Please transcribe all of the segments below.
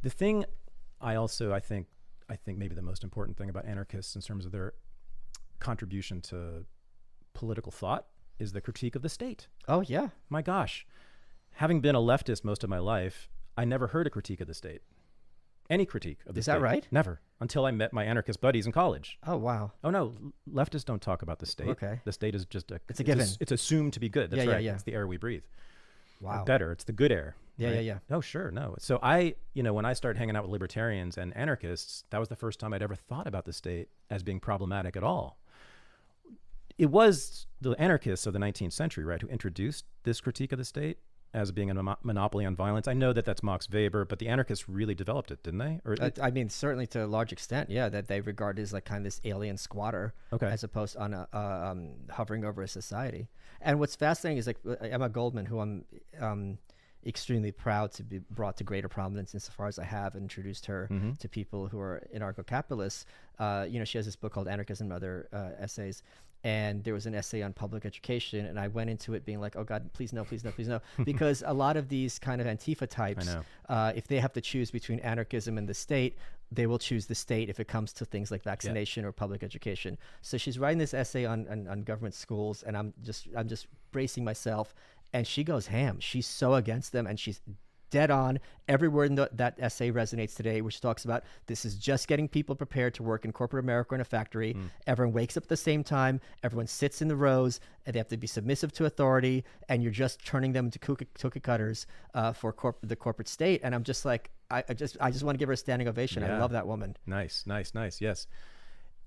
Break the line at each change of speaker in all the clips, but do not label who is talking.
The thing I think maybe the most important thing about anarchists in terms of their contribution to political thought is the critique of the state.
Oh, yeah.
My gosh. Having been a leftist most of my life, I never heard a critique of the state. Any critique of the state.
Is that right?
Never. Until I met my anarchist buddies in college.
Oh, wow.
Oh, no. Leftists don't talk about the state.
Okay.
The state is just
it's a given.
It's assumed to be good. That's right.
Yeah.
It's the air we breathe.
Wow.
Or better. It's the good air.
Yeah,
right?
yeah.
Oh, sure. No. So when I started hanging out with libertarians and anarchists, that was the first time I'd ever thought about the state as being problematic at all. It was the anarchists of the 19th century, right, who introduced this critique of the state as being a monopoly on violence. I know that that's Max Weber, but the anarchists really developed it, didn't they? Or
I mean, certainly to a large extent, yeah, that they regard as like kind of this alien squatter, as opposed on hovering over a society. And what's fascinating is like Emma Goldman, who I'm extremely proud to be brought to greater prominence insofar as I have introduced her to people who are anarcho-capitalists. She has this book called Anarchism and Other Essays. And there was an essay on public education, and I went into it being like, oh God, please no, please no, please no. Because a lot of these kind of Antifa types, if they have to choose between anarchism and the state, they will choose the state if it comes to things like vaccination or public education. So she's writing this essay on government schools, and I'm just bracing myself, and she goes ham. She's so against them, and she's dead on. Every word in that essay resonates today, which talks about this is just getting people prepared to work in corporate America in a factory. Everyone wakes up at the same time. Everyone sits in the rows, and they have to be submissive to authority, and you're just turning them into cookie cutters for the corporate state. And I'm just like, I just want to give her a standing ovation. I love that woman.
Nice. Yes.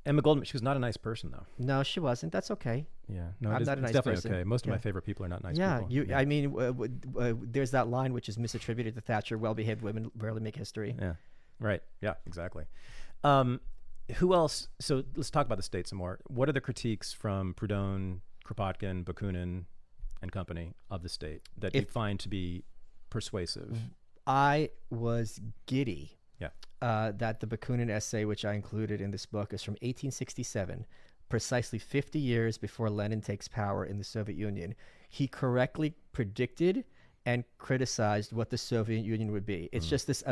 Emma Goldman, she was not a nice person, though.
No, she wasn't. That's okay.
Yeah, no,
I'm not a nice
definitely
person.
okay. Most of my favorite people are not nice
Yeah,
people.
I mean, there's that line which is misattributed to Thatcher: "Well-behaved women rarely make history."
Yeah, right. Yeah, exactly. Who else? So let's talk about the state some more. What are the critiques from Proudhon, Kropotkin, Bakunin, and company of the state that you find to be persuasive?
I was giddy.
Yeah.
That the Bakunin essay, which I included in this book, is from 1867, precisely 50 years before Lenin takes power in the Soviet Union. He correctly predicted and criticized what the Soviet Union would be. It's just this,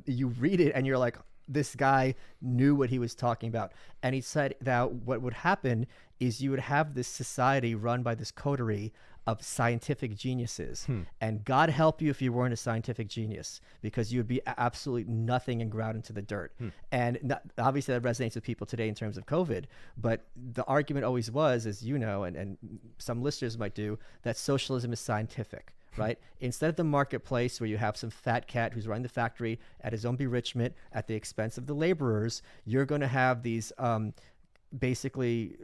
you read it and you're like, this guy knew what he was talking about. And he said that what would happen is you would have this society run by this coterie of scientific geniuses. And God help you if you weren't a scientific genius, because you would be absolutely nothing and ground into the dirt. And obviously that resonates with people today in terms of COVID, but the argument always was, as you know, and some listeners might do, that socialism is scientific. Right? Instead of the marketplace where you have some fat cat who's running the factory at his own bewitchment at the expense of the laborers, you're going to have these basically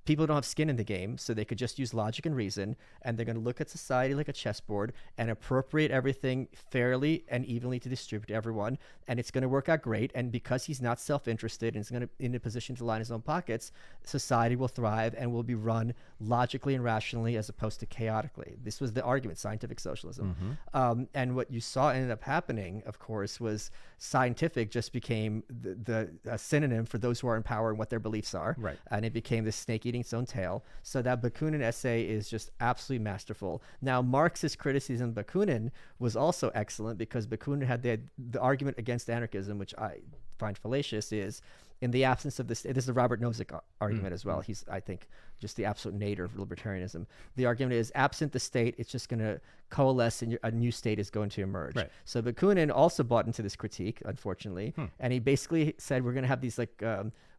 people who don't have skin in the game, so they could just use logic and reason, and they're going to look at society like a chessboard and appropriate everything fairly and evenly to distribute to everyone, and it's going to work out great. And because he's not self-interested and is going to in a position to line his own pockets, society will thrive and will be run logically and rationally as opposed to chaotically. This was the argument, scientific socialism. And what you saw ended up happening, of course, was scientific just became the synonym for those who are in power and what their beliefs are.
Right.
And it became this snake eating its own tail. So that Bakunin essay is just absolutely masterful. Now, Marxist criticism of Bakunin was also excellent, because Bakunin had the argument against anarchism, which I find fallacious, is in the absence of this. This is the Robert Nozick argument as well. He's, I think, just the absolute nadir of libertarianism. The argument is, absent the state, it's just going to coalesce and a new state is going to emerge. Right. So Bakunin also bought into this critique, unfortunately, and he basically said we're going to have these like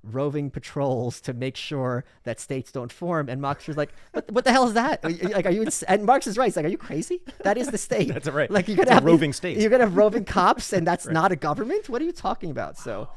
roving patrols to make sure that states don't form. And Marx was like, what the hell is that? Like, are you? And Marx is right. He's like, are you crazy? That is the state.
That's right.
Like, you're gonna have
roving state.
You're gonna have roving cops, and that's not a government. What are you talking about? So.